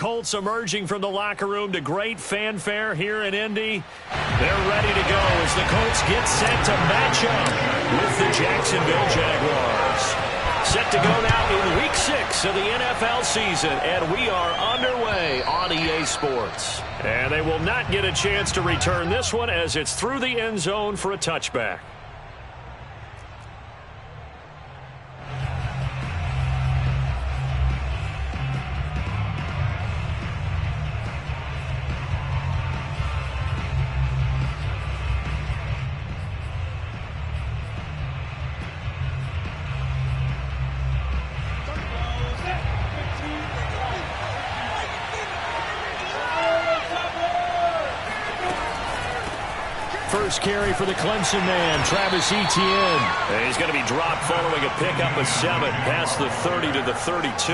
Colts emerging from the locker room to great fanfare here in Indy. They're ready to go as the Colts get set to match up with the Jacksonville Jaguars. Set to go now in Week 6 of the NFL season, and we are underway on EA Sports. And they will not get a chance to return this one as it's through the end zone for a touchback. First carry for the Clemson man, Travis Etienne. He's going to be dropped following a pickup of 7 past the 30 to the 32.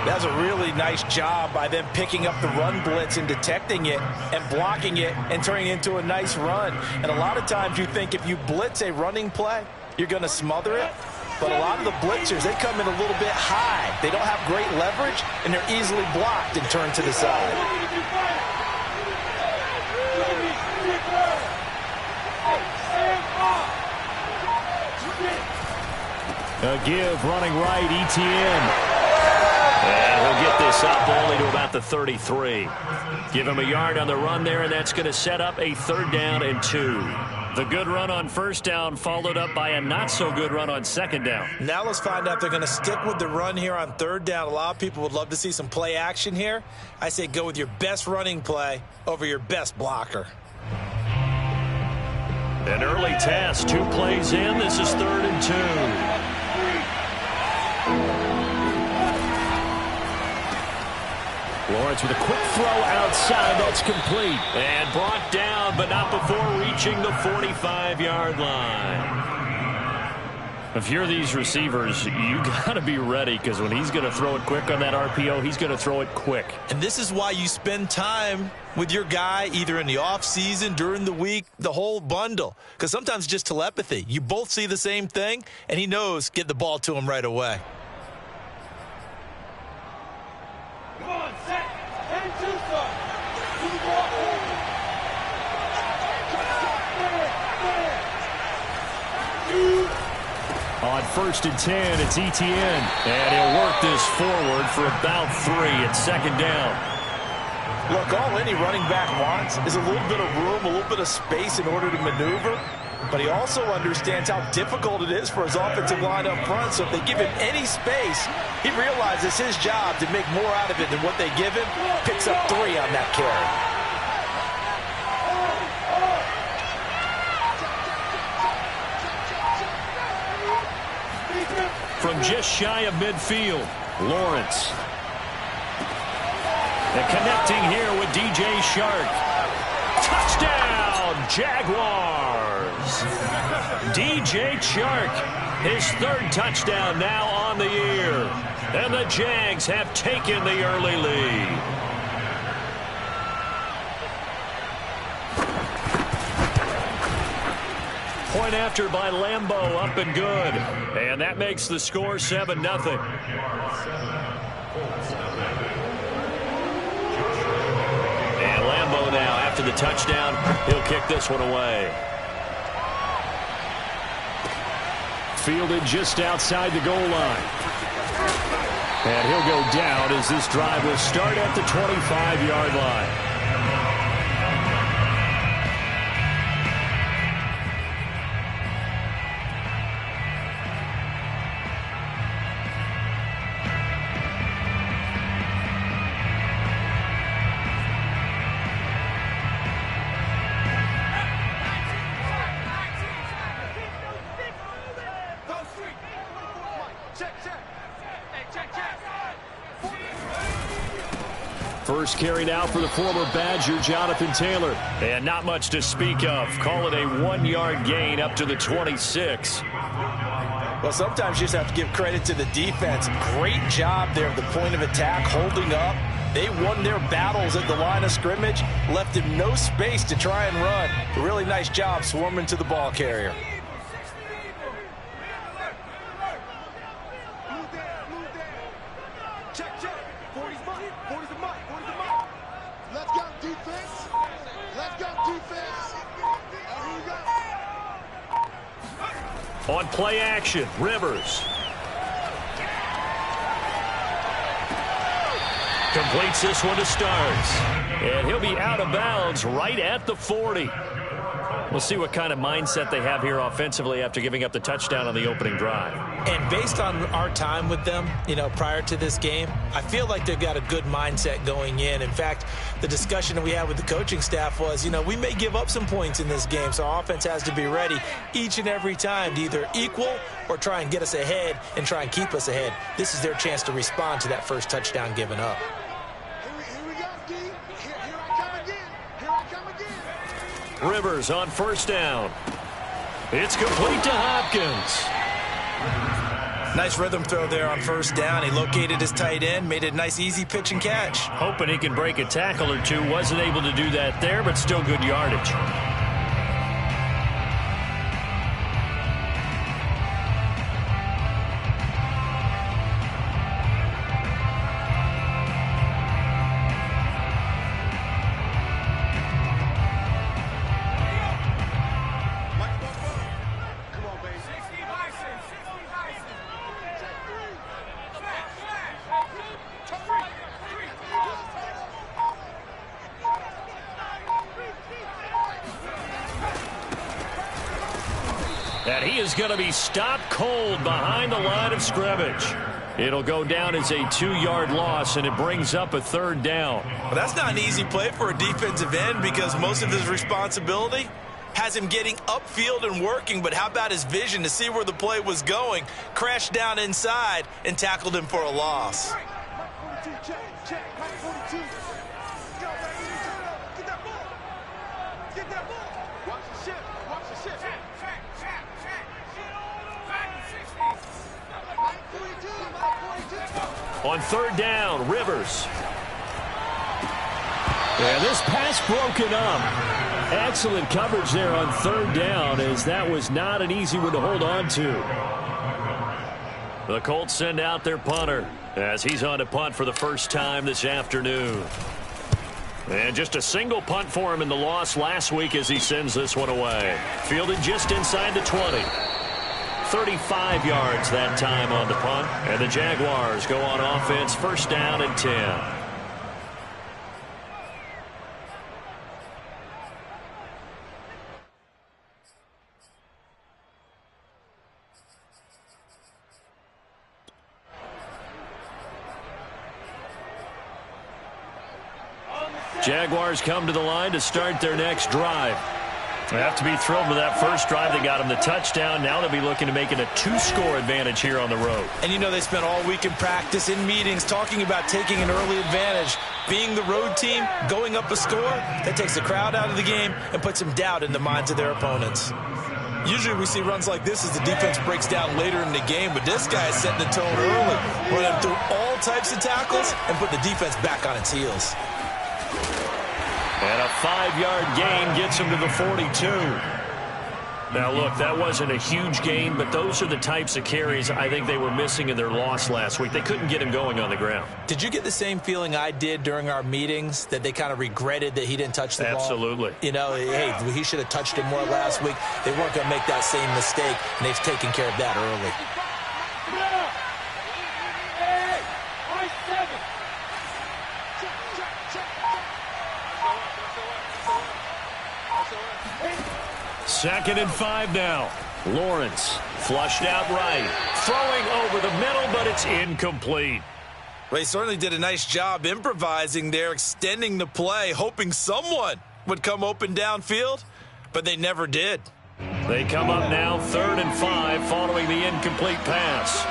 That's a really nice job by them picking up the run blitz and detecting it and blocking it and turning it into a nice run. And a lot of times you think if you blitz a running play, you're going to smother it. But a lot of the blitzers, they come in a little bit high. They don't have great leverage, and they're easily blocked and turned to the side. A give running right, Etienne. And he'll get this up only to about the 33. Give him a yard on the run there, and that's going to set up a 3rd down and 2. The good run on 1st down followed up by a not-so-good run on 2nd down. Now let's find out if they're going to stick with the run here on 3rd down. A lot of people would love to see some play action here. I say go with your best running play over your best blocker. An early test, 2 plays in. This is 3rd and 2. Lawrence with a quick throw outside. That's complete. And brought down, but not before reaching the 45-yard line. If you're these receivers, you got to be ready, because when he's going to throw it quick on that RPO, he's going to throw it quick. And this is why you spend time with your guy either in the offseason, during the week, the whole bundle. Because sometimes just telepathy. You both see the same thing, and he knows get the ball to him right away. On 1st and 10, it's Etienne. And he'll work this forward for about 3 at 2nd down. Look, all any running back wants is a little bit of room, a little bit of space in order to maneuver. But he also understands how difficult it is for his offensive line up front. So if they give him any space, he realizes his job to make more out of it than what they give him. Picks up 3 on that carry. From just shy of midfield, Lawrence. And connecting here with DJ Shark. Touchdown, Jaguars. DJ Shark, his 3rd touchdown now on the year. And the Jags have taken the early lead. Point after by Lambeau, up and good. And that makes the score 7-0. And Lambeau now, after the touchdown, he'll kick this one away. Fielded just outside the goal line. And he'll go down as this drive will start at the 25-yard line. First carry now for the former Badger, Jonathan Taylor. And not much to speak of. Call it a 1-yard gain up to the 26. Well, sometimes you just have to give credit to the defense. Great job there at the point of attack, holding up. They won their battles at the line of scrimmage, left him no space to try and run. A really nice job swarming to the ball carrier. defense. Let's go, defense. Here we go. On play action, Rivers. Completes this one to Starks. And he'll be out of bounds right at the 40. We'll see what kind of mindset they have here offensively after giving up the touchdown on the opening drive. And based on our time with them, prior to this game, I feel like they've got a good mindset going in. In fact, the discussion that we had with the coaching staff was, we may give up some points in this game, so our offense has to be ready each and every time to either equal or try and get us ahead and try and keep us ahead. This is their chance to respond to that first touchdown given up. Rivers on first down. It's complete to Hopkins. Nice rhythm throw there on first down. He located his tight end, made it a nice easy pitch and catch. Hoping he can break a tackle or two. Wasn't able to do that there, but still good yardage. And he is going to be stopped cold behind the line of scrimmage. It'll go down as a 2-yard loss, and it brings up a third down. Well, that's not an easy play for a defensive end because most of his responsibility has him getting upfield and working, but how about his vision to see where the play was going, crashed down inside, and tackled him for a loss. On third down, Rivers. And this pass broken up. Excellent coverage there on third down, as that was not an easy one to hold on to. The Colts send out their punter as he's on to punt for the first time this afternoon. And just a single punt for him in the loss last week as he sends this one away. Fielded just inside the 20. 35 yards that time on the punt. And the Jaguars go on offense, first down and 10. Jaguars come to the line to start their next drive. They have to be thrilled with that first drive. They got him the touchdown. Now they'll be looking to make it a 2-score advantage here on the road. And they spent all week in practice, in meetings, talking about taking an early advantage. Being the road team, going up a score, that takes the crowd out of the game and puts some doubt in the minds of their opponents. Usually we see runs like this as the defense breaks down later in the game, but this guy is setting the tone early, running through all types of tackles and putting the defense back on its heels. And a 5-yard gain gets him to the 42. Now, look, that wasn't a huge gain, but those are the types of carries I think they were missing in their loss last week. They couldn't get him going on the ground. Did you get the same feeling I did during our meetings, that they kind of regretted that he didn't touch the ball? Absolutely. Hey, he should have touched it more last week. They weren't going to make that same mistake, and they've taken care of that early. Second and 5 now. Lawrence flushed out right. Throwing over the middle, but it's incomplete. Well, he certainly did a nice job improvising there, extending the play, hoping someone would come open downfield, but they never did. They come up now 3rd and 5 following the incomplete pass.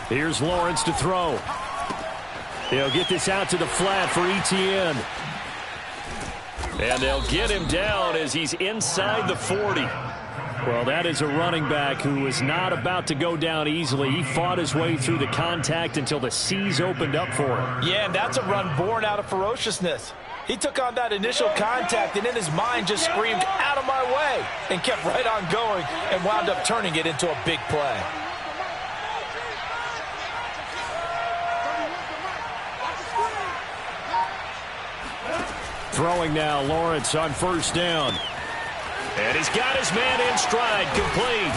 Here's Lawrence to throw. He'll get this out to the flat for Etienne. And they'll get him down as he's inside the 40. Well, that is a running back who was not about to go down easily. He fought his way through the contact until the seas opened up for him. Yeah, and that's a run born out of ferociousness. He took on that initial contact and in his mind just screamed, "Out of my way," and kept right on going and wound up turning it into a big play. Throwing now, Lawrence on first down. And he's got his man in stride, complete.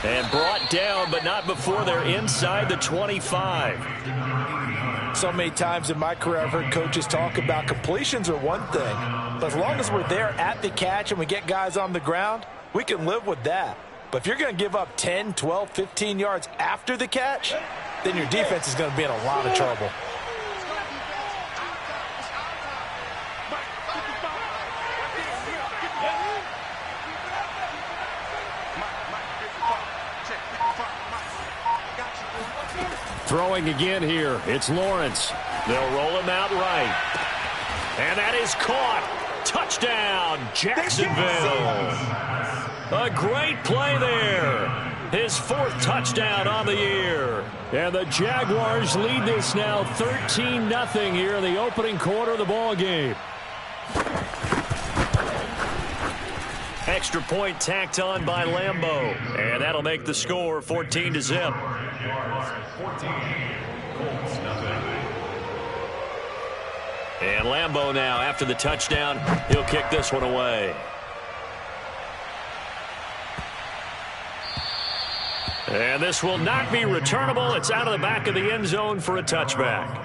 And brought down, but not before they're inside the 25. So many times in my career I've heard coaches talk about completions are one thing. But as long as we're there at the catch and we get guys on the ground, we can live with that. But if you're going to give up 10, 12, 15 yards after the catch, then your defense is going to be in a lot of trouble. Throwing again here. It's Lawrence. They'll roll him out right. And that is caught. Touchdown, Jacksonville. A great play there. His fourth touchdown on the year. And the Jaguars lead this now 13-0 here in the opening quarter of the ball game. Extra point tacked on by Lambeau. And that'll make the score 14-0. And Lambeau now, after the touchdown, he'll kick this one away. And this will not be returnable. It's out of the back of the end zone for a touchback.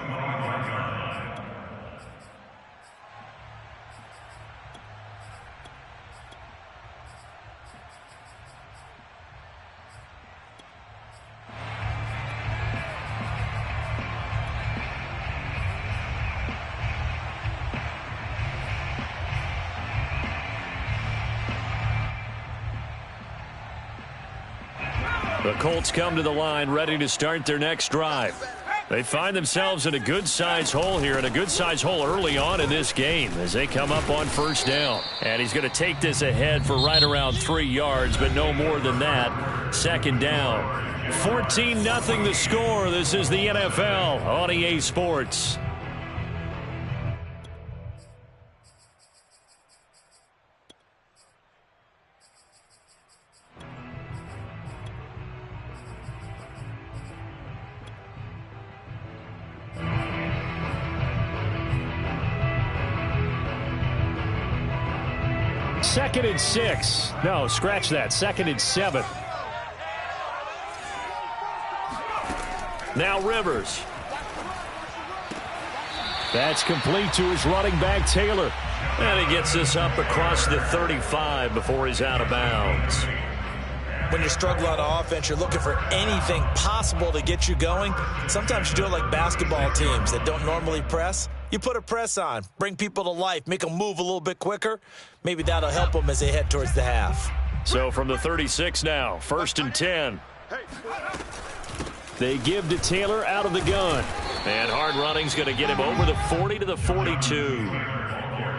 The Colts come to the line ready to start their next drive. They find themselves in a good-sized hole here, and a good-sized hole early on in this game as they come up on first down. And he's going to take this ahead for right around 3 yards, but no more than that. Second down. 14-0 the score. This is the NFL on EA Sports. Second and 6. No, scratch that. Second and 7. Now Rivers. That's complete to his running back, Taylor. And he gets this up across the 35 before he's out of bounds. When you struggle on offense, you're looking for anything possible to get you going. Sometimes you do it like basketball teams that don't normally press. You put a press on, bring people to life, make them move a little bit quicker. Maybe that'll help them as they head towards the half. So from the 36 now, first and 10. They give to Taylor out of the gun. And hard running's going to get him over the 40 to the 42.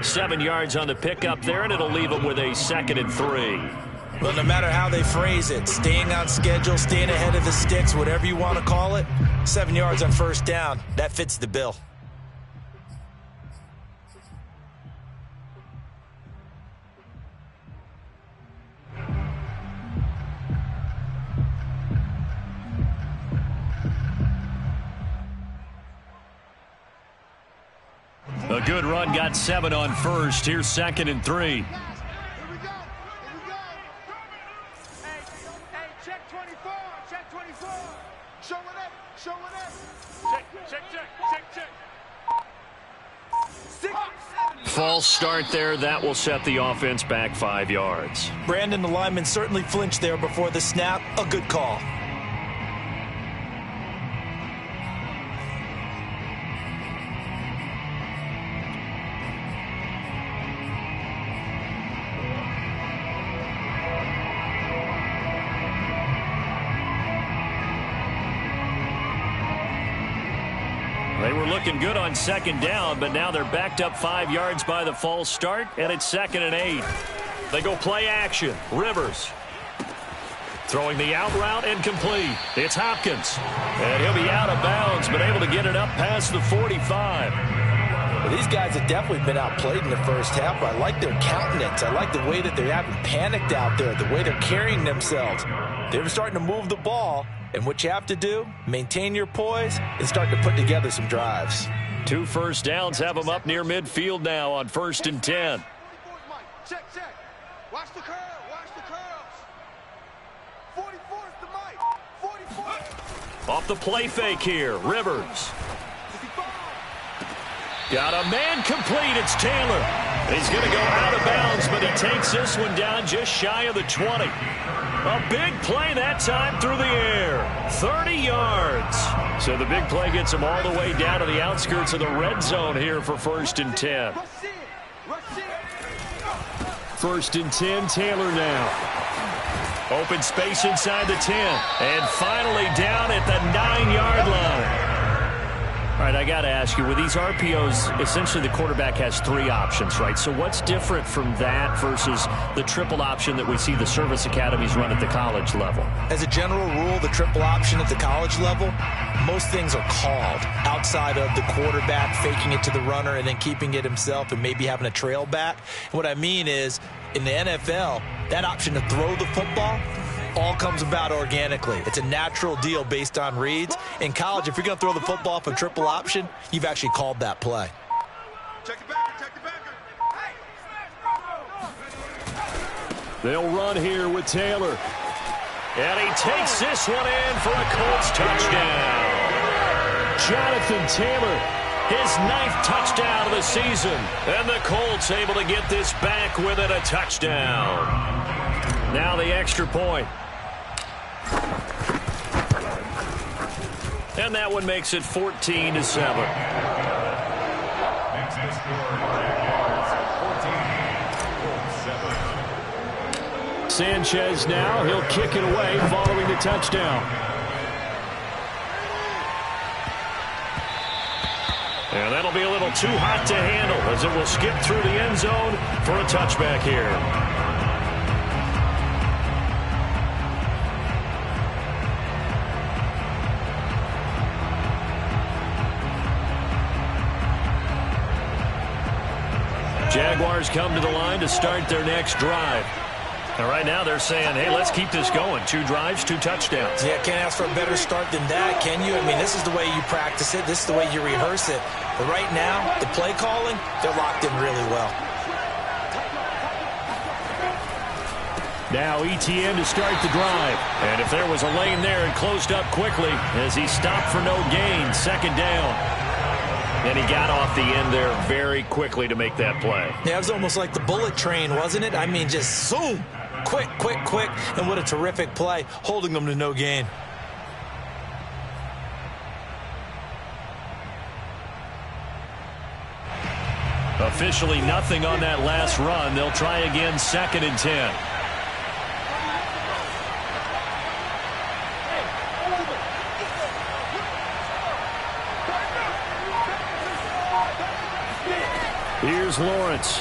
7 yards on the pickup there, and it'll leave him with a second and 3. Well, no matter how they phrase it, staying on schedule, staying ahead of the sticks, whatever you want to call it, 7 yards on first down, that fits the bill. A good run, got 7 on first. Here's second and 3. Here we go. Hey, check 24. Check 24. Show it up. Show it up. Check. False start there. That will set the offense back 5 yards. Brandon, the lineman, certainly flinched there before the snap. A good call. They were looking good on second down, but now they're backed up 5 yards by the false start, and it's second and 8. They go play action. Rivers. Throwing the out route and complete. It's Hopkins. And he'll be out of bounds, but able to get it up past the 45. Well, these guys have definitely been outplayed in the first half, but I like their countenance. I like the way that they haven't panicked out there, the way they're carrying themselves. They're starting to move the ball, and what you have to do, maintain your poise and start to put together some drives. 2 first downs have them up near midfield now on 1st and 10. Check, check. Watch the curl. Watch the curls. 44's the mic. 44. Off the play fake here, Rivers. Got a man complete. It's Taylor. He's going to go out of bounds, but he takes this one down just shy of the 20. A big play that time through the air. 30 yards. So the big play gets him all the way down to the outskirts of the red zone here for 1st and 10. 1st and 10, Taylor now. Open space inside the 10. And finally down at the 9-yard line. All right, I got to ask you, with these RPOs, essentially the quarterback has 3 options, right? So what's different from that versus the triple option that we see the service academies run at the college level? As a general rule, the triple option at the college level, most things are called outside of the quarterback faking it to the runner and then keeping it himself and maybe having a trail back. And what I mean is, in the NFL, that option to throw the football all comes about organically. It's a natural deal based on reads. In college, if you're going to throw the football for triple option, you've actually called that play. Check the backer, check the backer. They'll run here with Taylor. And he takes this one in for a Colts touchdown. Jonathan Taylor, his 9th touchdown of the season. And the Colts able to get this back with it, a touchdown. Now the extra point. And that one makes it 14-7. Sanchez now, he'll kick it away following the touchdown. And that'll be a little too hot to handle as it will skip through the end zone for a touchback here. Jaguars come to the line to start their next drive. And right now they're saying, hey, let's keep this going. 2 drives, 2 touchdowns. Yeah, can't ask for a better start than that, can you? I mean, this is the way you practice it. This is the way you rehearse it. But right now, the play calling, they're locked in really well. Now ETN to start the drive. And if there was a lane there, it closed up quickly as he stopped for no gain. 2nd down. And he got off the end there very quickly to make that play. Yeah, it was almost like the bullet train, wasn't it? I mean, just zoom. Quick, quick, quick. And what a terrific play, holding them to no gain. Officially nothing on that last run. They'll try again 2nd and 10. Here's Lawrence.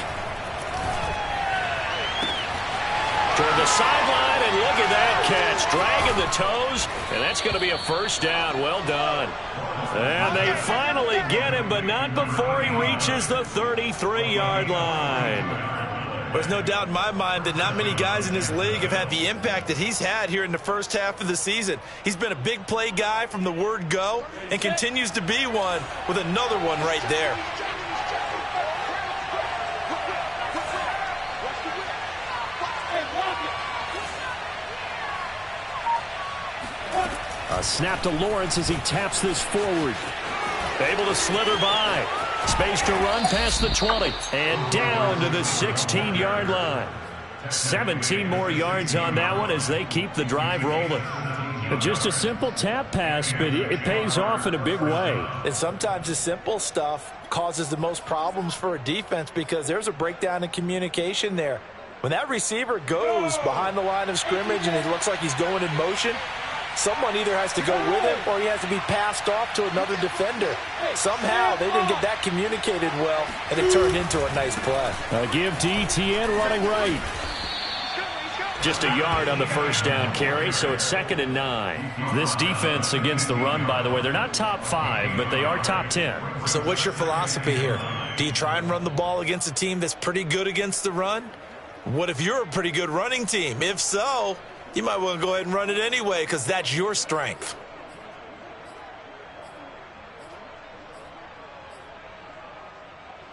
Toward the sideline, and look at that catch. Dragging the toes, and that's going to be a 1st down. Well done. And they finally get him, but not before he reaches the 33-yard line. There's no doubt in my mind that not many guys in this league have had the impact that he's had here in the first half of the season. He's been a big play guy from the word go and continues to be one with another one right there. A snap to Lawrence as he taps this forward. Able to slither by. Space to run past the 20. And down to the 16-yard line. 17 more yards on that one as they keep the drive rolling. Just a simple tap pass, but it pays off in a big way. And sometimes the simple stuff causes the most problems for a defense because there's a breakdown in communication there. When that receiver goes behind the line of scrimmage and it looks like he's going in motion, someone either has to go with him or he has to be passed off to another defender. Somehow they didn't get that communicated well, and it turned into a nice play. A give to ETN running right. Just a yard on the first down carry, so it's 2nd and 9. This defense against the run, by the way, they're not top 5, but they are top 10. So what's your philosophy here? Do you try and run the ball against a team that's pretty good against the run? What if you're a pretty good running team? If so, you might want to go ahead and run it anyway because that's your strength.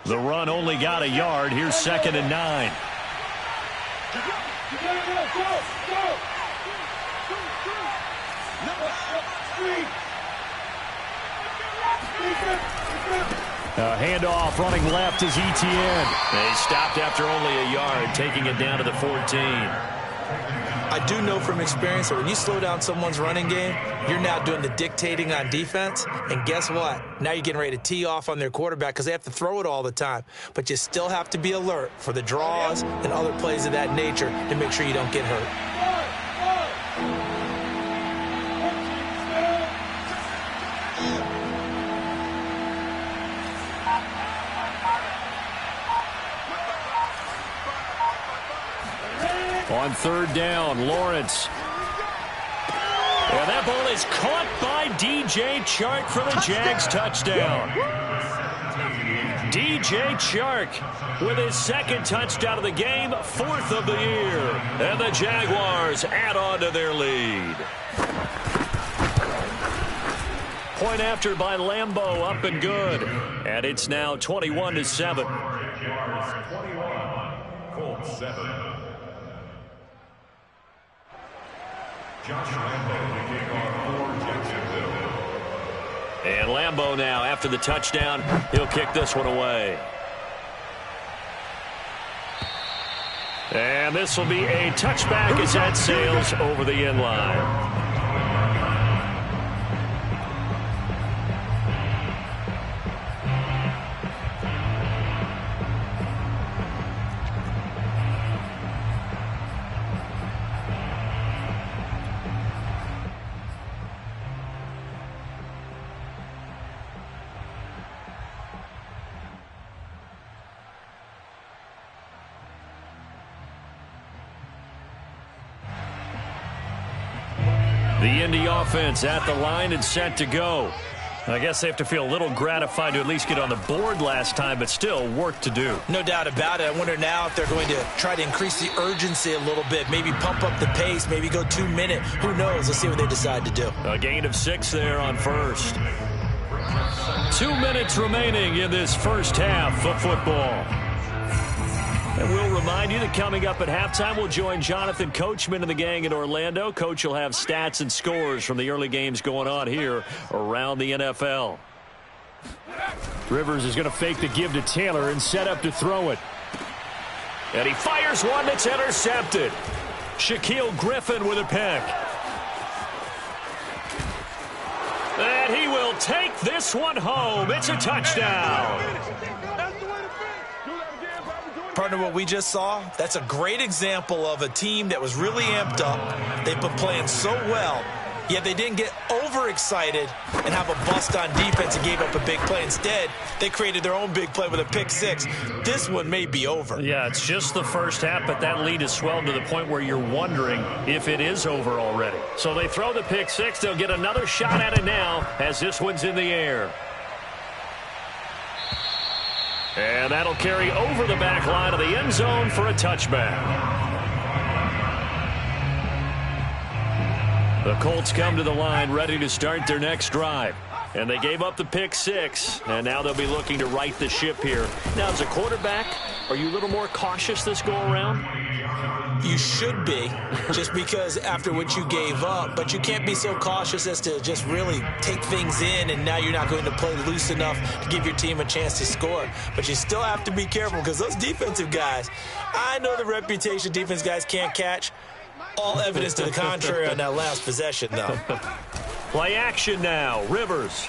The run only got a yard. Here's 2nd and 9. A handoff running left is Etienne. They stopped after only a yard, taking it down to the 14. I do know from experience that when you slow down someone's running game, you're now doing the dictating on defense. And guess what? Now you're getting ready to tee off on their quarterback because they have to throw it all the time. But you still have to be alert for the draws and other plays of that nature to make sure you don't get hurt. On 3rd down, Lawrence. And that ball is caught by DJ Chark for the Jags touchdown. DJ Chark with his 2nd touchdown of the game, 4th of the year. And the Jaguars add on to their lead. Point after by Lambeau, up and good. And it's now 21-7. Colts 7. Josh Lambeau, the kickoff for Jacksonville. And Lambeau now, after the touchdown, he'll kick this one away. And this will be a touchback as that sails over the end line. The Indy offense at the line and set to go. I guess they have to feel a little gratified to at least get on the board last time, but still work to do. No doubt about it. I wonder now if they're going to try to increase the urgency a little bit, maybe pump up the pace, maybe go 2-minute. Who knows? Let's see what they decide to do. A gain of 6 there on first. 2 minutes remaining in this first half of football. And we'll remind you that coming up at halftime, we'll join Jonathan Coachman and the gang in Orlando. Coach will have stats and scores from the early games going on here around the NFL. Rivers is going to fake the give to Taylor and set up to throw it. And he fires one that's intercepted. Shaquille Griffin with a pick. And he will take this one home. It's a touchdown. Partner, what we just saw, that's a great example of a team that was really amped up. They've been playing so well, yet they didn't get overexcited and have a bust on defense and gave up a big play. Instead, they created their own big play with a pick 6. This one may be over. Yeah, it's just the first half, but that lead has swelled to the point where you're wondering if it is over already. So they throw the pick 6. They'll get another shot at it now as this one's in the air. And that'll carry over the back line of the end zone for a touchback. The Colts come to the line ready to start their next drive. And they gave up the pick 6, and now they'll be looking to right the ship here. Now, as a quarterback, are you a little more cautious this go-around? You should be, just because after what you gave up. But you can't be so cautious as to just really take things in, and now you're not going to play loose enough to give your team a chance to score. But you still have to be careful because those defensive guys, I know the reputation defense guys can't catch. All evidence to the contrary on that last possession, though. Play action now. Rivers.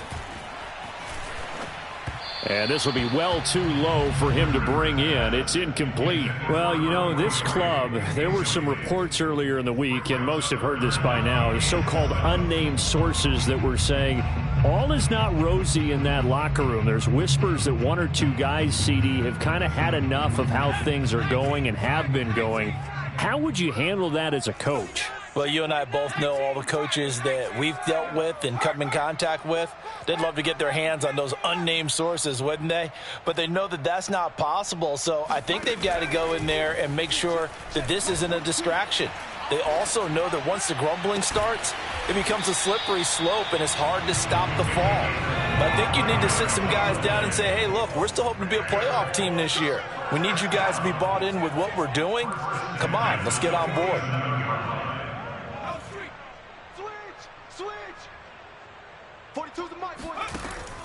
And this will be well too low for him to bring in. It's incomplete. Well, you know, this club, there were some reports earlier in the week, and most have heard this by now, the so-called unnamed sources that were saying all is not rosy in that locker room. There's whispers that 1 or 2 guys, CD, have kind of had enough of how things are going and have been going. How would you handle that as a coach? Well, you and I both know all the coaches that we've dealt with and come in contact with. They'd love to get their hands on those unnamed sources, wouldn't they? But they know that that's not possible, so I think they've got to go in there and make sure that this isn't a distraction. They also know that once the grumbling starts, it becomes a slippery slope and it's hard to stop the fall. But I think you need to sit some guys down and say, hey, look, we're still hoping to be a playoff team this year. We need you guys to be bought in with what we're doing. Come on, let's get on board.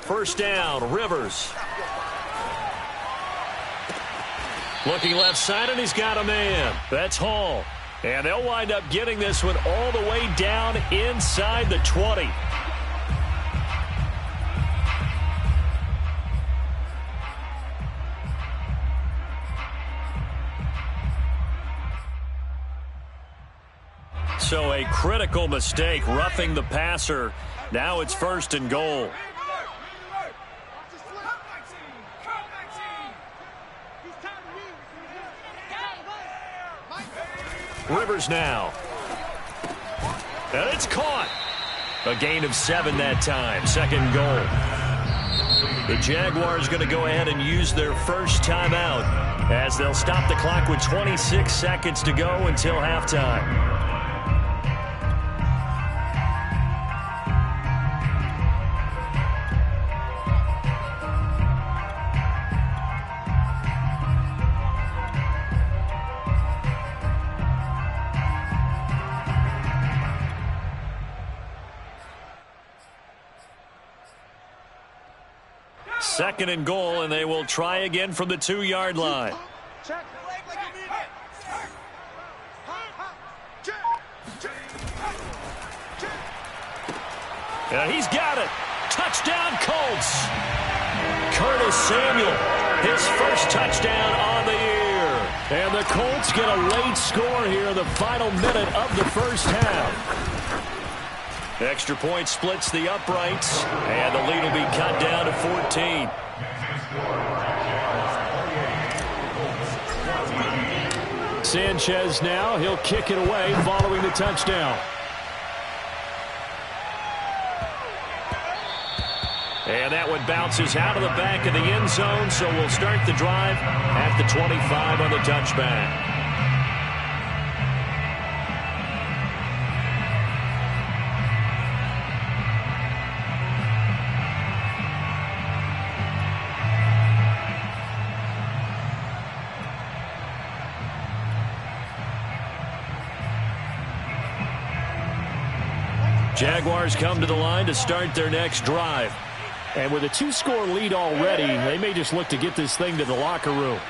First down, Rivers. Looking left side, and he's got a man. That's Hall. And they'll wind up getting this one all the way down inside the 20. So a critical mistake, roughing the passer. Now it's first and goal. Rivers now. And it's caught. A gain of 7 that time. Second goal. The Jaguars going to go ahead and use their first timeout as they'll stop the clock with 26 seconds to go until halftime. Second and goal, and they will try again from the 2-yard line. And he's got it. Touchdown, Colts. Curtis Samuel, his first touchdown on the year. And the Colts get a late score here in the final minute of the first half. Extra point splits the uprights, and the lead will be cut down to 14. Sanchez now, he'll kick it away following the touchdown. And that one bounces out of the back of the end zone, so we'll start the drive at the 25 on the touchback. Jaguars come to the line to start their next drive. And with a 2-score lead already, they may just look to get this thing to the locker room.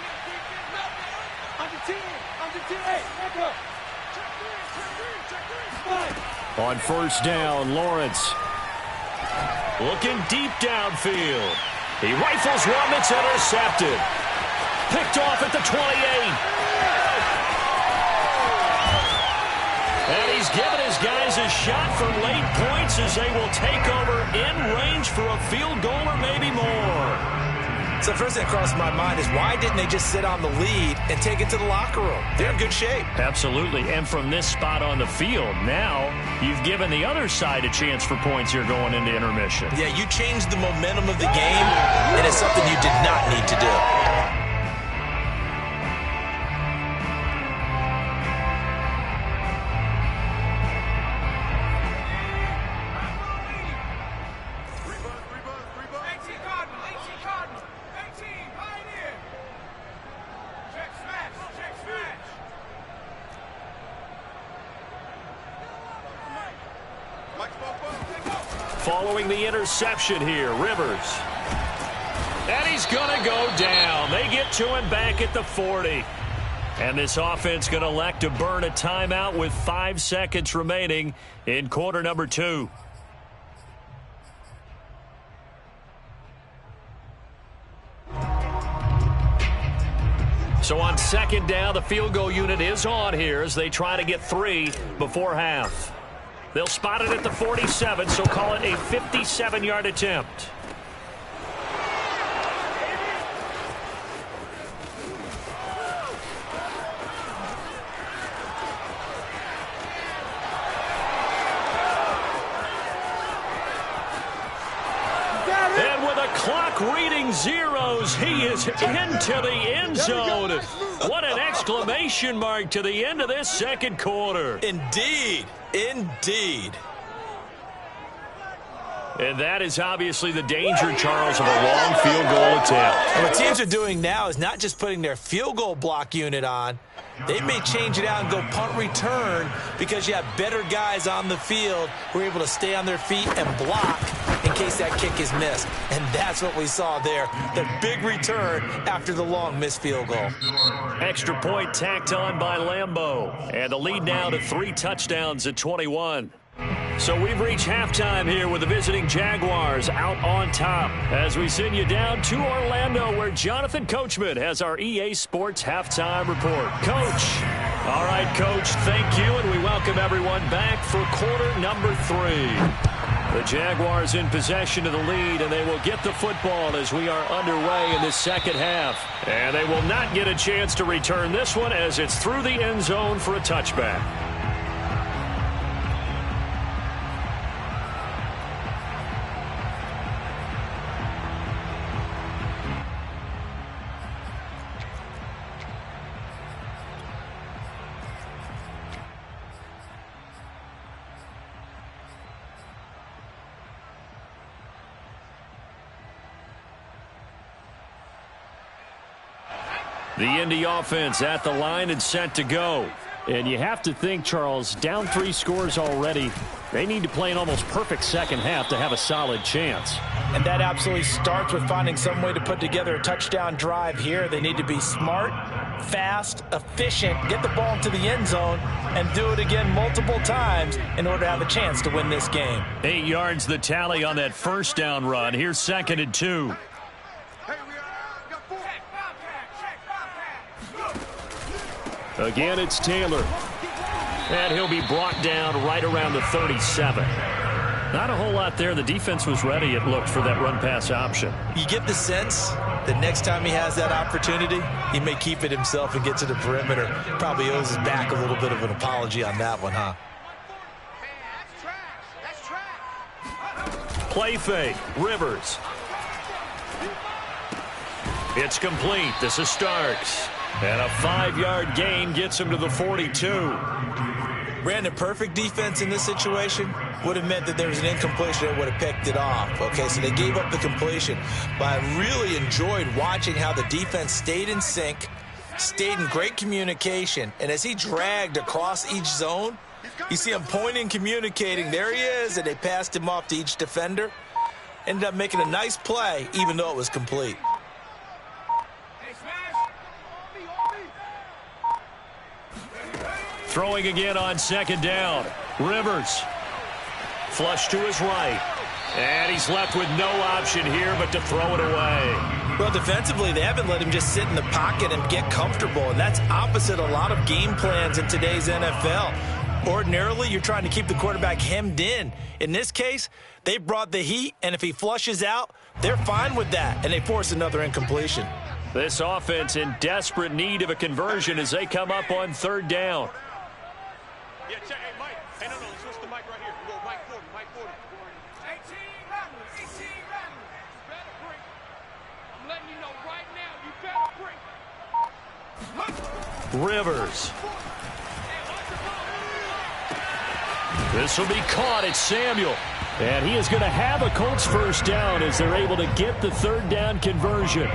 On first down, Lawrence. Looking deep downfield. He rifles one that's intercepted. Picked off at the 28. And he's given his guys a shot for late points as they will take over in range for a field goal or maybe more. So the first thing that crossed my mind is why didn't they just sit on the lead and take it to the locker room? They're in good shape. Absolutely. And from this spot on the field, now you've given the other side a chance for points here going into intermission. Yeah, you changed the momentum of the game, and it's something you did not need to do. Following the interception here, Rivers. And he's going to go down. They get to him back at the 40. And this offense going to elect to burn a timeout with 5 seconds remaining in quarter number 2. So on second down, the field goal unit is on here as they try to get 3 before half. They'll spot it at the 47, so call it a 57-yard attempt. clock reading zeros. He is into the end zone. What an exclamation mark to the end of this second quarter. Indeed. Indeed. And that is obviously the danger, Charles, of a long field goal attempt. And what teams are doing now is not just putting their field goal block unit on. They may change it out and go punt return because you have better guys on the field who are able to stay on their feet and block in case that kick is missed. And that's what we saw there, the big return after the long missed field goal. Extra point tacked on by Lambeau. And the lead now to 3 touchdowns at 21. So we've reached halftime here with the visiting Jaguars out on top as we send you down to Orlando where Jonathan Coachman has our EA Sports halftime report. Coach. All right, Coach, thank you, and we welcome everyone back for quarter number 3. The Jaguars in possession of the lead, and they will get the football as we are underway in the second half. And they will not get a chance to return this one as it's through the end zone for a touchback. The Indy offense at the line and set to go. And you have to think, Charles, down 3 scores already. They need to play an almost perfect second half to have a solid chance. And that absolutely starts with finding some way to put together a touchdown drive here. They need to be smart, fast, efficient, get the ball into the end zone, and do it again multiple times in order to have a chance to win this game. 8 yards the tally on that first down run. Here's 2nd and 2. Again, it's Taylor. And he'll be brought down right around the 37. Not a whole lot there. The defense was ready, it looked, for that run-pass option. You get the sense that next time he has that opportunity, he may keep it himself and get to the perimeter. Probably owes his back a little bit of an apology on that one, huh? Play fake. Rivers. It's complete. This is Starks. And a 5-yard gain gets him to the 42. Ran a perfect defense in this situation. Would have meant that there was an incompletion that would have picked it off. Okay, so they gave up the completion. But I really enjoyed watching how the defense stayed in sync, stayed in great communication. And as he dragged across each zone, you see him pointing, communicating. There he is, and they passed him off to each defender. Ended up making a nice play, even though it was complete. Throwing again on 2nd down. Rivers. Flush to his right. And he's left with no option here but to throw it away. Well, defensively, they haven't let him just sit in the pocket and get comfortable, and that's opposite a lot of game plans in today's NFL. Ordinarily, you're trying to keep the quarterback hemmed in. In this case, they brought the heat, and if he flushes out, they're fine with that, and they force another incompletion. This offense in desperate need of a conversion as they come up on 3rd down. Yeah, check. Hey, Mike. Hey, no, switch the mic right here. We go Mike 40, Mike 40. 18 Madden, 18 Madden. You better bring. I'm letting you know right now, you better bring. Rivers. This will be caught. It's Samuel. And he is going to have a Colts first down as they're able to get the 3rd down conversion.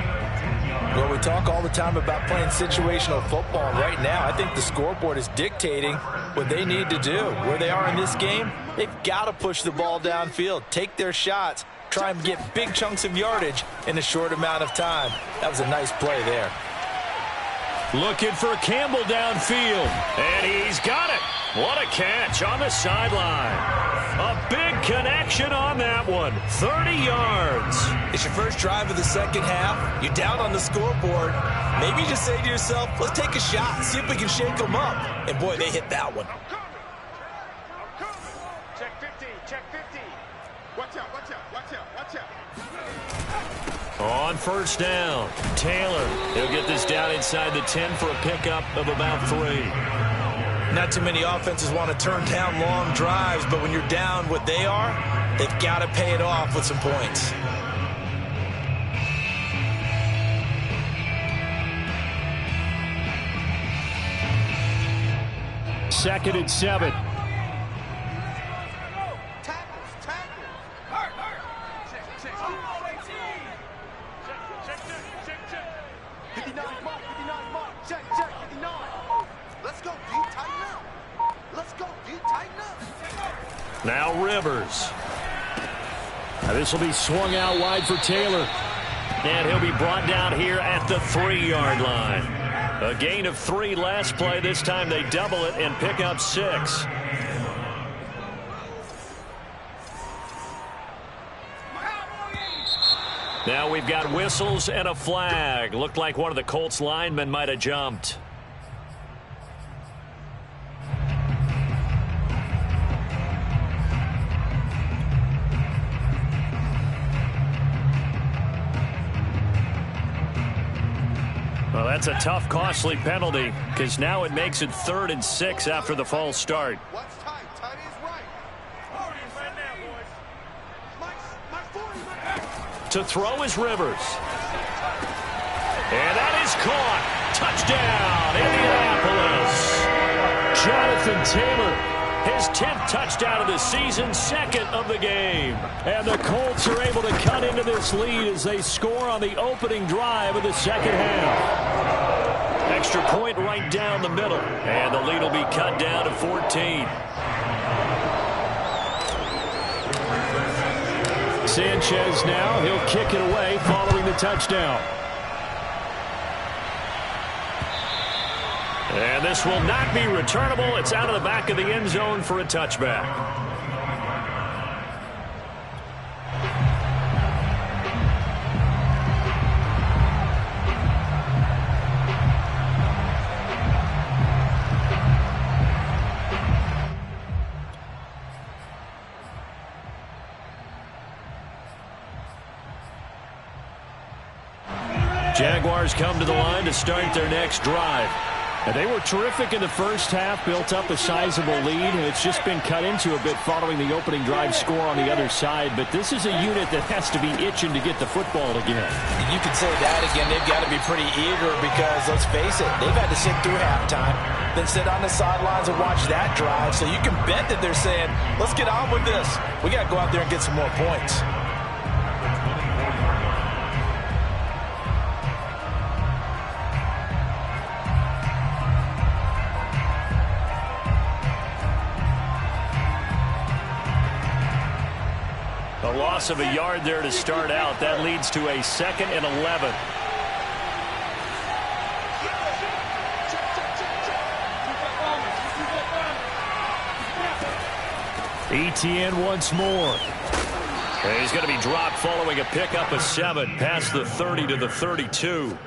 Well, we talk all the time about playing situational football. Right now, I think the scoreboard is dictating what they need to do. Where they are in this game, they've got to push the ball downfield, take their shots, try and get big chunks of yardage in a short amount of time. That was a nice play there. Looking for Campbell downfield. And he's got it. What a catch on the sideline. A big connection on that one. 30 yards. It's your first drive of the second half. You're down on the scoreboard. Maybe you just say to yourself, let's take a shot, see if we can shake them up. And, boy, they hit that one. Check 15, check 15. Watch out, watch out, watch out, watch out. On 1st down, Taylor. He'll get this down inside the 10 for a pickup of about 3. Not too many offenses want to turn down long drives, but when you're down what they are, they've got to pay it off with some points. 2nd and 7. Now Rivers. Now this will be swung out wide for Taylor. And he'll be brought down here at the 3-yard line. A gain of 3 last play. This time they double it and pick up 6. Now we've got whistles and a flag. Looked like one of the Colts linemen might have jumped. Well, that's a tough, costly penalty because now it makes it 3rd and 6 after the false start. What's tight? Tight is right. To throw is Rivers. And that is caught. Touchdown, Indianapolis. Jonathan Taylor, his 10th touchdown of the season, 2nd of the game. And the Colts are able to cut into this lead as they score on the opening drive of the 2nd half. Extra point right down the middle. And the lead will be cut down to 14. Sanchez now, he'll kick it away following the touchdown. And this will not be returnable. It's out of the back of the end zone for a touchback. Jaguars come to the line to start their next drive. And they were terrific in the first half, built up a sizable lead, and it's just been cut into a bit following the opening drive score on the other side. But this is a unit that has to be itching to get the football again. You can say that again. They've got to be pretty eager because, let's face it, they've had to sit through halftime, then sit on the sidelines and watch that drive. So you can bet that they're saying, let's get on with this. We got to go out there and get some more points. A loss of a yard there to start out. That leads to a 2nd and 11. Etienne once more. And he's going to be dropped following a pickup of 7 past the 30 to the 32.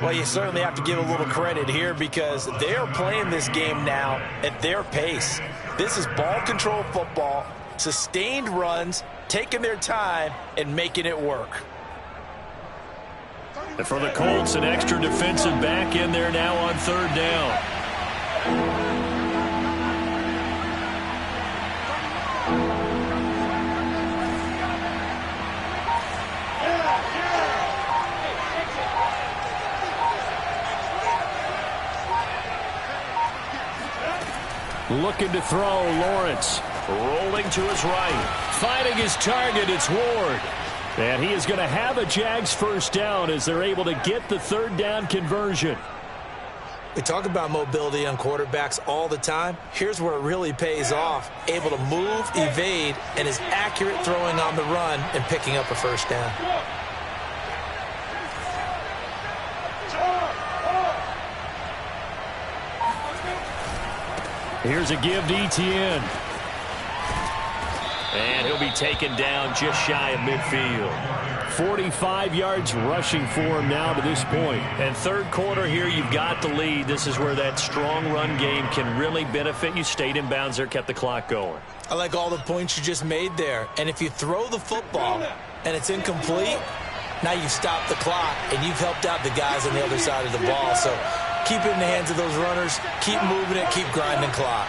Well, you certainly have to give a little credit here because they are playing this game now at their pace. This is ball control football, sustained runs, taking their time and making it work. And for the Colts, an extra defensive back in there now on 3rd down. Looking to throw, Lawrence. Rolling to his right. Finding his target, it's Ward. And he is going to have a Jags first down as they're able to get the 3rd down conversion. We talk about mobility on quarterbacks all the time. Here's where it really pays off. Able to move, evade, and is accurate throwing on the run and picking up a first down. Here's a give to Etienne. And he'll be taken down just shy of midfield. 45 yards rushing for him now to this point. And 3rd quarter here, you've got the lead. This is where that strong run game can really benefit you. Stayed in bounds there, kept the clock going. I like all the points you just made there. And if you throw the football and it's incomplete, now you've stopped the clock and you've helped out the guys on the other side of the ball. So keep it in the hands of those runners. Keep moving it. Keep grinding clock.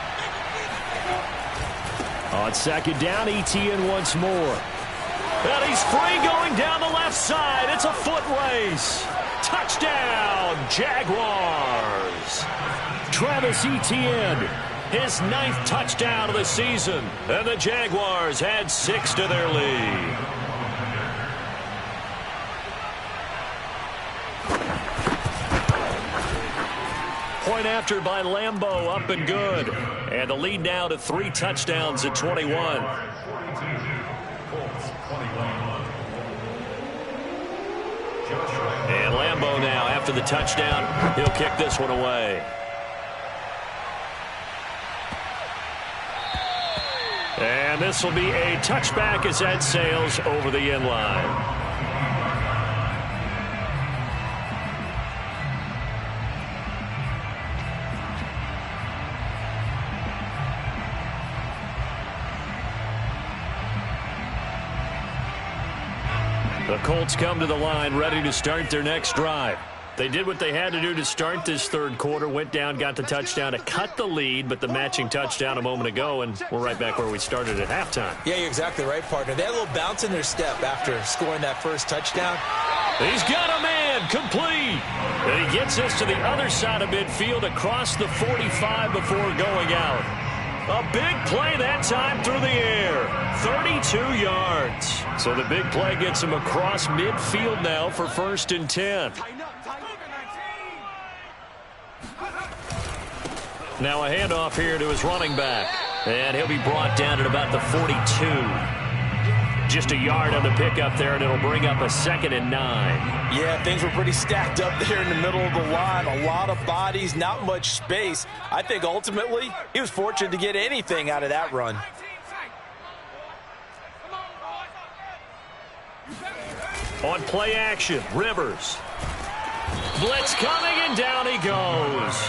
On 2nd down, Etienne once more. And he's free going down the left side. It's a foot race. Touchdown, Jaguars. Travis Etienne, his 9th touchdown of the season. And the Jaguars add 6 to their lead. Point after by Lambeau, up and good. And the lead now to 3 touchdowns at 21. And Lambeau now, after the touchdown, he'll kick this one away. And this will be a touchback as that sails over the end line. The Colts come to the line ready to start their next drive. They did what they had to do to start this third quarter, went down, got the touchdown to cut the lead, but the matching touchdown a moment ago, and we're right back where we started at halftime. Yeah, you're exactly right, partner. They had a little bounce in their step after scoring that first touchdown. He's got a man, complete. And he gets us to the other side of midfield across the 45 before going out. A big play that time through the air. 32 yards. So the big play gets him across midfield now for 1st and 10. Now a handoff here to his running back. And he'll be brought down at about the 42. Just a yard on the pickup there, and it'll bring up a 2nd and 9. Yeah, things were pretty stacked up there in the middle of the line. A lot of bodies, not much space. I think ultimately he was fortunate to get anything out of that run. On play action, Rivers. Blitz coming, and down he goes.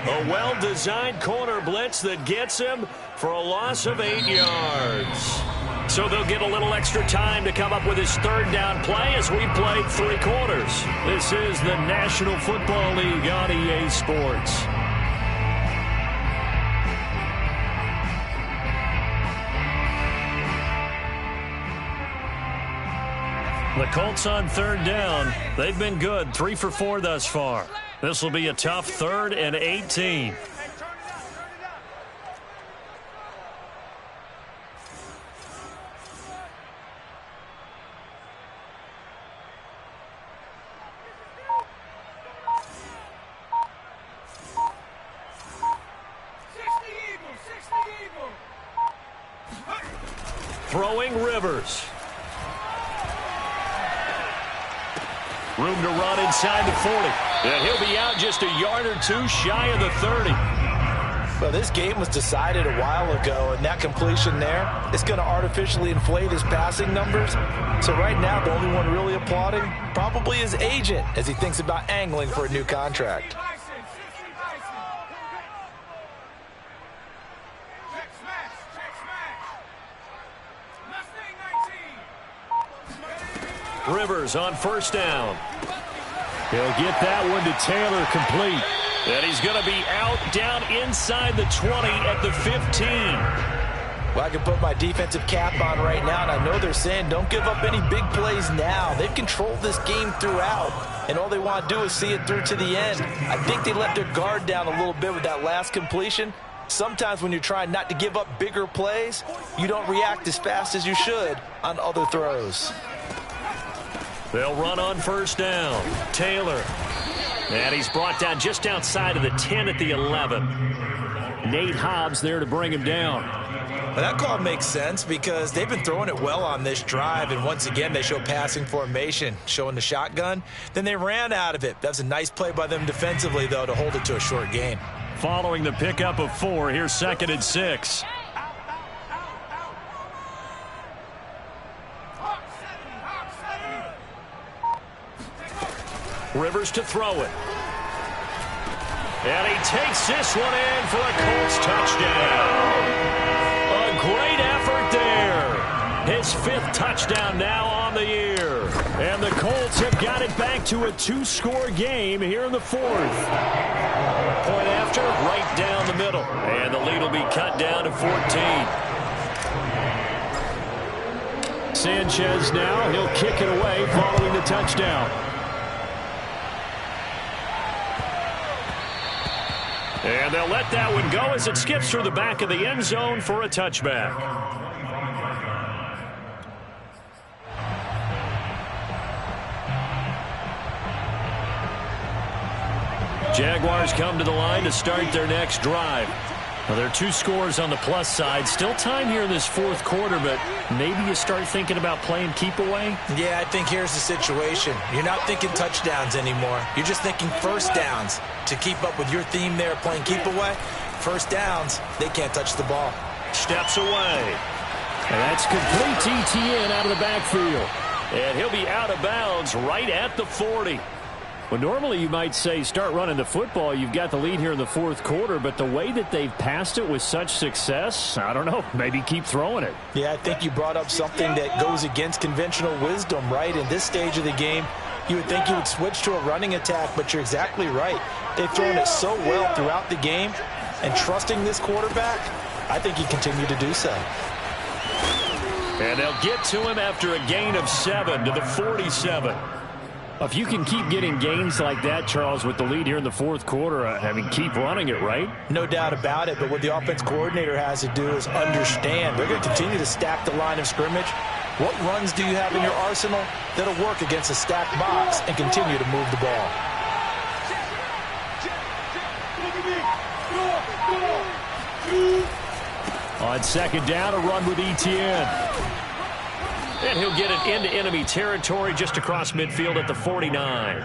A well-designed corner blitz that gets him for a loss of 8 yards. So they'll get a little extra time to come up with his 3rd down play as we played 3 quarters. This is the National Football League on EA Sports. The Colts on 3rd down. They've been good, 3 for 4 thus far. This will be a tough 3rd and 18. Throwing Rivers. Room to run inside the 40. And he'll be out just a yard or 2 shy of the 30. Well, this game was decided a while ago, and that completion there is going to artificially inflate his passing numbers. So right now, the only one really applauding probably his agent as he thinks about angling for a new contract. Rivers on 1st down. He'll get that one to Taylor, complete. And he's going to be out down inside the 20 at the 15. Well, I can put my defensive cap on right now, and I know they're saying don't give up any big plays now. They've controlled this game throughout, and all they want to do is see it through to the end. I think they let their guard down a little bit with that last completion. Sometimes when you're trying not to give up bigger plays, you don't react as fast as you should on other throws. They'll run on 1st down. Taylor. And he's brought down just outside of the 10 at the 11. Nate Hobbs there to bring him down. Well, that call makes sense because they've been throwing it well on this drive, and once again they show passing formation, showing the shotgun. Then they ran out of it. That's a nice play by them defensively, though, to hold it to a short gain. Following the pickup of 4, here's 2nd and 6. Rivers to throw it. And he takes this one in for a Colts touchdown. A great effort there. His 5th touchdown now on the year. And the Colts have got it back to a 2-score game here in the 4th. Point after, right down the middle. And the lead will be cut down to 14. Sanchez now, he'll kick it away following the touchdown. And they'll let that one go as it skips through the back of the end zone for a touchback. Jaguars come to the line to start their next drive. Well, there are 2 scores on the plus side. Still time here in this fourth quarter, but maybe you start thinking about playing keep away? Yeah, I think here's the situation. You're not thinking touchdowns anymore. You're just thinking first downs. To keep up with your theme there, playing keep away, first downs, they can't touch the ball. Steps away. And that's complete to Etienne out of the backfield. And he'll be out of bounds right at the 40. Well, normally you might say start running the football. You've got the lead here in the fourth quarter, but the way that they've passed it with such success, I don't know, maybe keep throwing it. Yeah, I think you brought up something that goes against conventional wisdom, right? In this stage of the game, you would think you would switch to a running attack, but you're exactly right. They've thrown it so well throughout the game, and trusting this quarterback, I think he continued to do so. And they'll get to him after a gain of 7 to the 47. If you can keep getting gains like that, Charles, with the lead here in the fourth quarter, I mean, keep running it, right? No doubt about it, but what the offense coordinator has to do is understand. They're going to continue to stack the line of scrimmage. What runs do you have in your arsenal that'll work against a stacked box and continue to move the ball? On second down, a run with Etienne. And he'll get it into enemy territory just across midfield at the 49.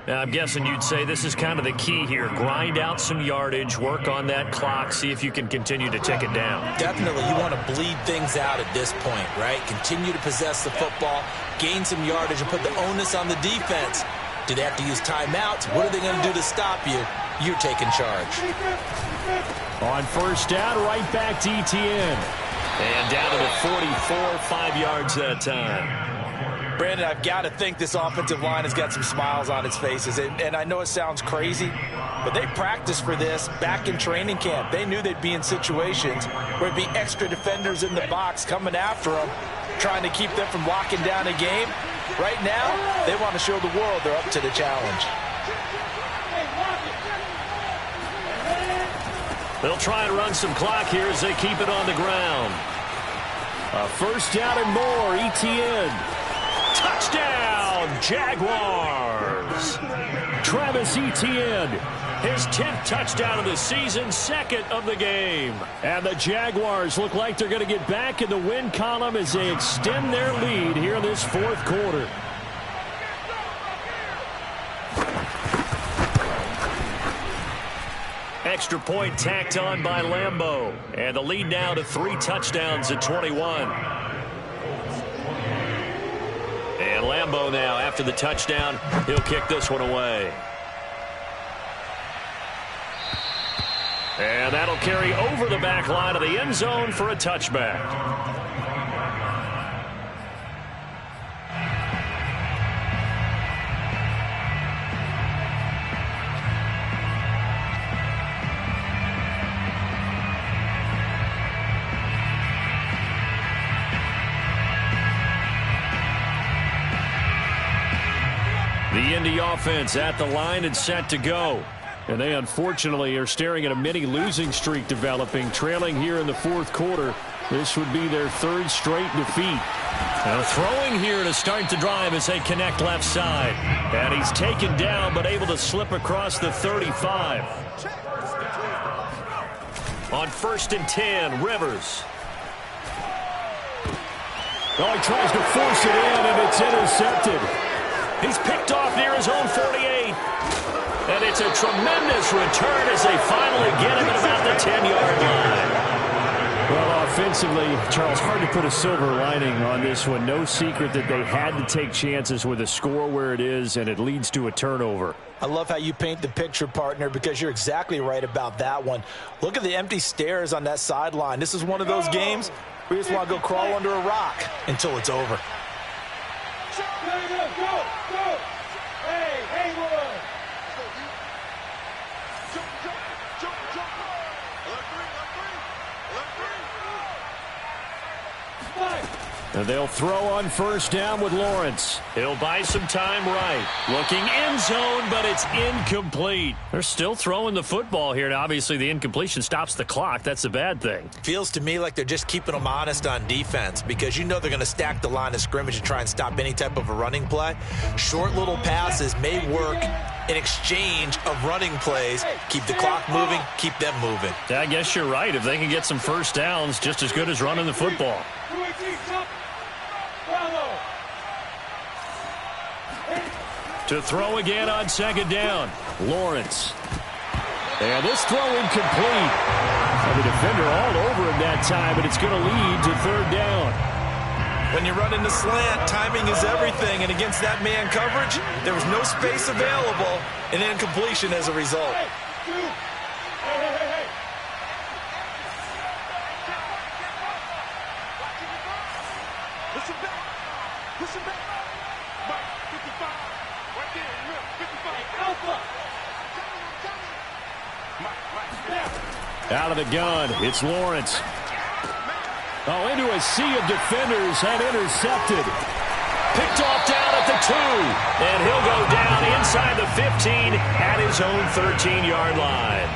Now, I'm guessing you'd say this is kind of the key here. Grind out some yardage, work on that clock, see if you can continue to tick it down. Definitely. You want to bleed things out at this point, right? Continue to possess the football, gain some yardage, and put the onus on the defense. Do they have to use timeouts? What are they going to do to stop you? You're taking charge. On first down, right back to Etienne. And down to the 44, 5 yards that time. Brandon, I've got to think this offensive line has got some smiles on its faces. And I know it sounds crazy, but they practiced for this back in training camp. They knew they'd be in situations where it'd be extra defenders in the box coming after them, trying to keep them from locking down a game. Right now, they want to show the world they're up to the challenge. They'll try and run some clock here as they keep it on the ground. A first down and more, Etienne. Touchdown, Jaguars. Travis Etienne, his 10th touchdown of the season, second of the game. And the Jaguars look like they're going to get back in the win column as they extend their lead here in this fourth quarter. Extra point tacked on by Lambeau. And the lead now to 3 touchdowns at 21. And Lambeau now, after the touchdown, he'll kick this one away. And that'll carry over the back line of the end zone for a touchback. The Indy offense at the line and set to go. And they unfortunately are staring at a mini losing streak developing, trailing here in the fourth quarter. This would be their 3rd straight defeat. Now throwing here to start the drive as they connect left side. And he's taken down but able to slip across the 35. On 1st and 10, Rivers. Oh, he tries to force it in and it's intercepted. He's picked off near his own 48. And it's a tremendous return as they finally get him at about the 10-yard line. Well, offensively, Charles, hard to put a silver lining on this one. No secret that they had to take chances with a score where it is, and it leads to a turnover. I love how you paint the picture, partner, because you're exactly right about that one. Look at the empty stares on that sideline. This is one of those games where you just want to go crawl under a rock until it's over. And they'll throw on first down with Lawrence. He'll buy some time right. Looking end zone, but it's incomplete. They're still throwing the football here. Now, obviously, the incompletion stops the clock. That's the bad thing. Feels to me like they're just keeping them honest on defense because you know they're going to stack the line of scrimmage and try and stop any type of a running play. Short little passes may work in exchange of running plays. Keep the clock moving, keep them moving. Yeah, I guess you're right. If they can get some first downs, just as good as running the football. To throw again on second down. Lawrence. And this throw incomplete. And the defender all over him that time, but it's going to lead to third down. When you run in the slant, timing is everything. And against that man coverage, there was no space available. And incompletion as a result. Listen back. Listen back. Mike, 55. Right there. Look, 55. Alpha. Out of the gun, it's Lawrence. Oh, into a sea of defenders and intercepted. Picked off down at the 2. And he'll go down inside the 15 at his own 13-yard line.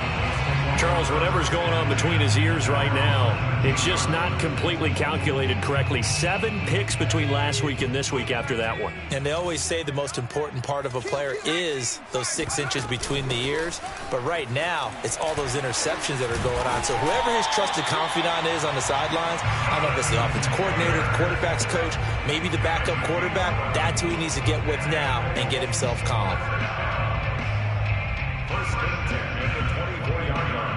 Charles, whatever's going on between his ears right now, it's just not completely calculated correctly. 7 picks between last week and this week after that one. And they always say the most important part of a player is those 6 inches between the ears. But right now, it's all those interceptions that are going on. So whoever his trusted confidant is on the sidelines, I don't know if it's the offense coordinator, the quarterback's coach, maybe the backup quarterback, that's who he needs to get with now and get himself calm. First and 10 at the 24-yard line.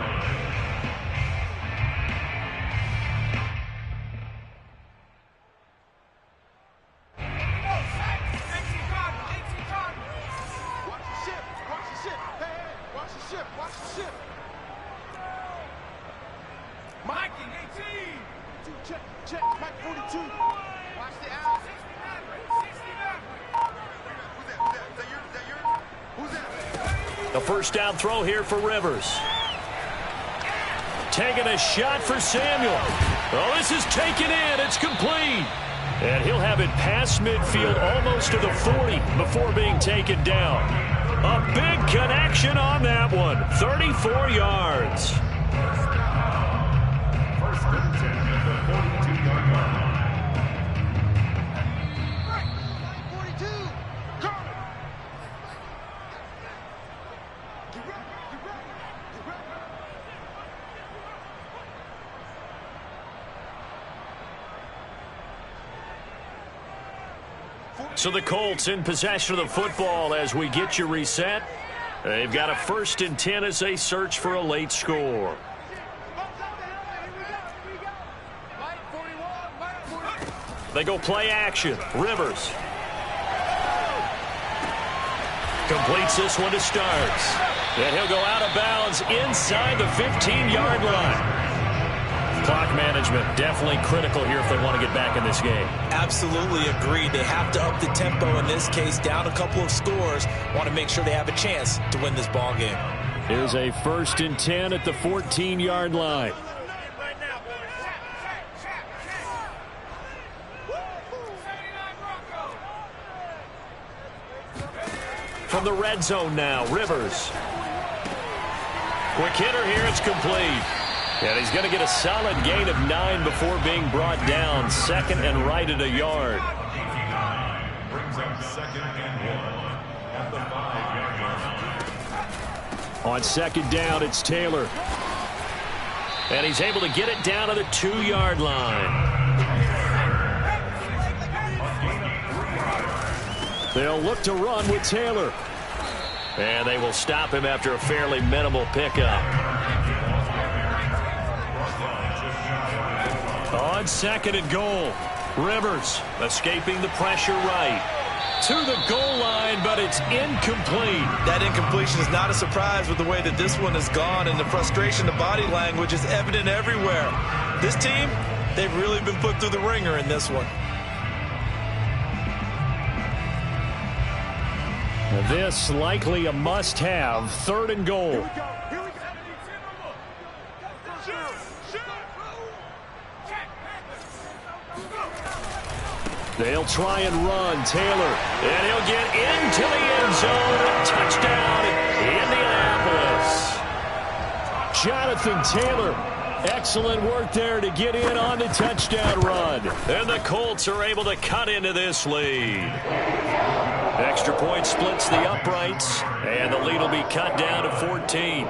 Mike, 18. Check. Mike, 42. Watch the out. 69. Who's that? A first down throw here for Rivers. Taking a shot for Samuel. Oh, this is taken in. It's complete. And he'll have it past midfield almost to the 40 before being taken down. A big connection on that one. 34 yards. First and 10 at the 42-yard line. So the Colts in possession of the football as we get you reset. They've got a first and 10 as they search for a late score. They go play action. Rivers completes this one to Starks. And he'll go out of bounds inside the 15-yard line. Clock management definitely critical here if they want to get back in this game. Absolutely agreed. They have to up the tempo in this case, down a couple of scores. Want to make sure they have a chance to win this ball game. Here's a first and 10 at the 14-yard line. From the red zone now, Rivers. Quick hitter here, it's complete. And he's going to get a solid gain of 9 before being brought down. Second and right at a yard. Brings up second and 1 at the 5-yard line. On second down, it's Taylor. And he's able to get it down to the 2-yard line. They'll look to run with Taylor. And they will stop him after a fairly minimal pickup. On second and goal, Rivers escaping the pressure right. To the goal line, but it's incomplete. That incompletion is not a surprise with the way that this one has gone, and the frustration, the body language is evident everywhere. This team, they've really been put through the ringer in this one. This likely a must-have. Third and goal. They'll try and run. Taylor, and he'll get into the end zone. Touchdown, Indianapolis. Jonathan Taylor, excellent work there to get in on the touchdown run. And the Colts are able to cut into this lead. Extra point splits the uprights, and the lead will be cut down to 14.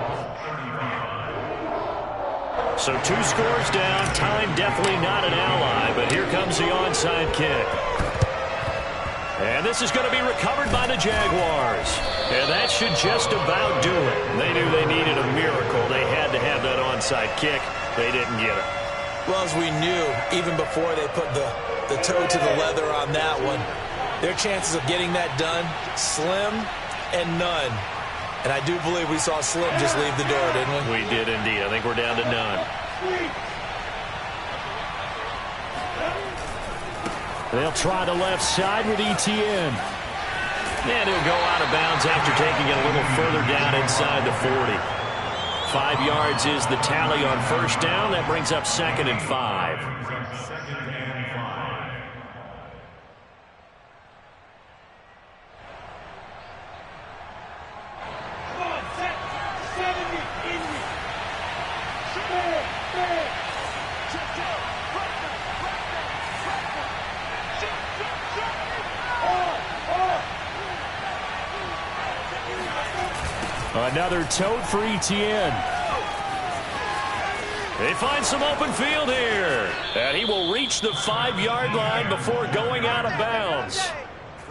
So 2 scores down. Time definitely not an ally, but here comes the onside kick. And this is going to be recovered by the Jaguars. And that should just about do it. They knew they needed a miracle. They had to have that onside kick. They didn't get it. Well, as we knew, even before they put the toe to the leather on that one, their chances of getting that done, slim and none. And I do believe we saw Slim just leave the door, didn't we? We did indeed. I think we're down to none. They'll try the left side with ETN. And he'll go out of bounds after taking it a little further down inside the 40. 5 yards is the tally on first down. That brings up 2nd and 5. Another tote for ETN. They find some open field here. And he will reach the 5-yard line before going out of bounds.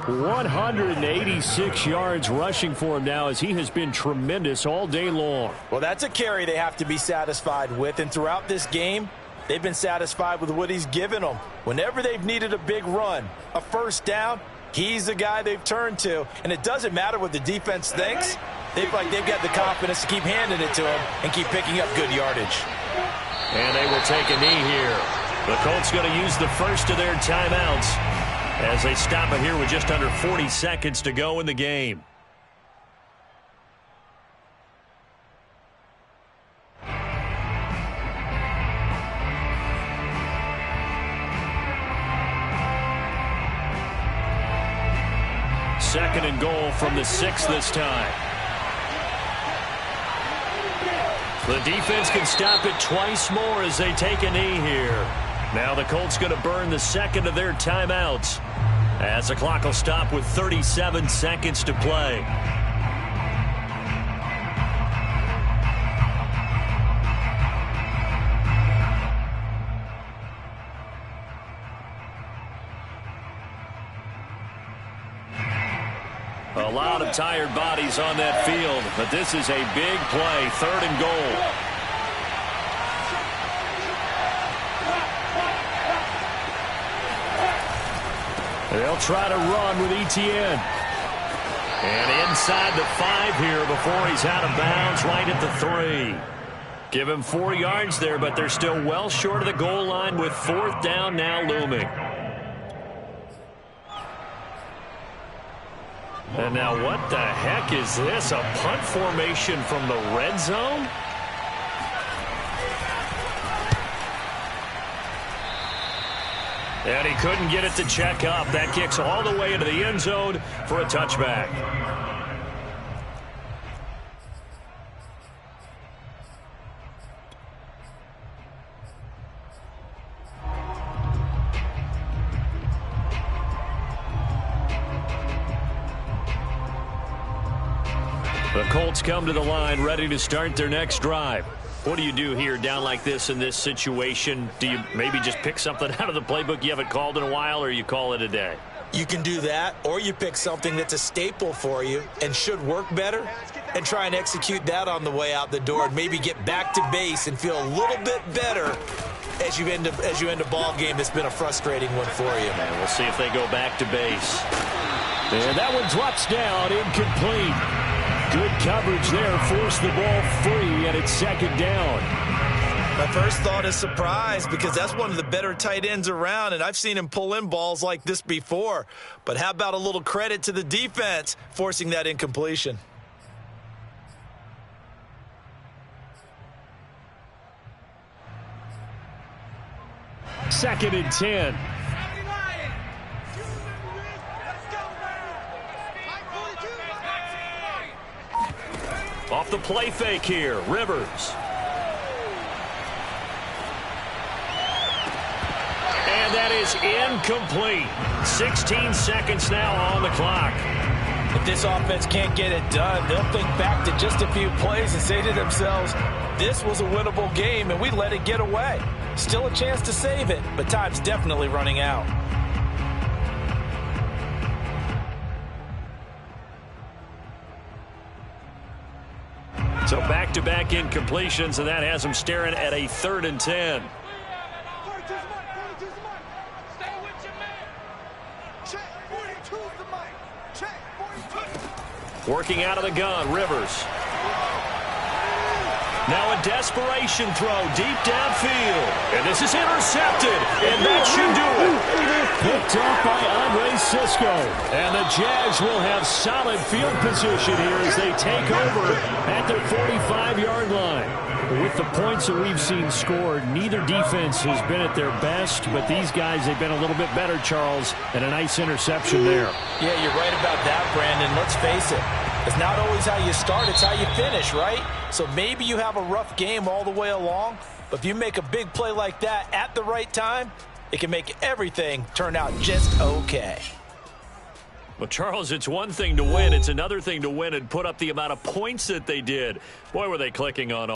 186 yards rushing for him now, as he has been tremendous all day long. Well, that's a carry they have to be satisfied with. And throughout this game, they've been satisfied with what he's given them. Whenever they've needed a big run, a first down, he's the guy they've turned to. And it doesn't matter what the defense thinks. They've got the confidence to keep handing it to him and keep picking up good yardage. And they will take a knee here. The Colts going to use the first of their timeouts as they stop it here with just under 40 seconds to go in the game. Second and goal from the 6 this time. The defense can stop it twice more as they take a knee here. Now the Colts going to burn the second of their timeouts as the clock will stop with 37 seconds to play. A lot of tired bodies on that field, but this is a big play, 3rd and goal. They'll try to run with ETN. And inside the 5 here before he's out of bounds, right at the 3. Give him 4 yards there, but they're still well short of the goal line with 4th down now looming. And now what the heck is this? A punt formation from the red zone? And he couldn't get it to check up. That kicks all the way into the end zone for a touchback. The Colts come to the line ready to start their next drive. What do you do here down like this in this situation? Do you maybe just pick something out of the playbook you haven't called in a while, or you call it a day? You can do that, or you pick something that's a staple for you and should work better and try and execute that on the way out the door and maybe get back to base and feel a little bit better as you end a ball game that's been a frustrating one for you. And we'll see if they go back to base. And that one drops down, incomplete. Good coverage there, forced the ball free, and it's 2nd down. My first thought is surprise, because that's one of the better tight ends around, and I've seen him pull in balls like this before. But how about a little credit to the defense forcing that incompletion? Second and 10. Off the play fake here, Rivers. And that is incomplete. 16 seconds now on the clock. If this offense can't get it done, they'll think back to just a few plays and say to themselves, this was a winnable game and we let it get away. Still a chance to save it, but time's definitely running out. So back-to-back incompletions, and that has them staring at a 3rd and 10. Working out of the gun, Rivers. Now a desperation throw deep downfield. And this is intercepted. And that should do it. Picked off by Andre Sisco. And the Jags will have solid field position here as they take over at their 45-yard line. With the points that we've seen scored, neither defense has been at their best, but these guys, they've been a little bit better, Charles, and a nice interception there. Yeah, you're right about that, Brandon. Let's face it. It's not always how you start, it's how you finish, right? So maybe you have a rough game all the way along, but if you make a big play like that at the right time, it can make everything turn out just okay. Well, Charles, it's one thing to win. It's another thing to win and put up the amount of points that they did. Boy, were they clicking on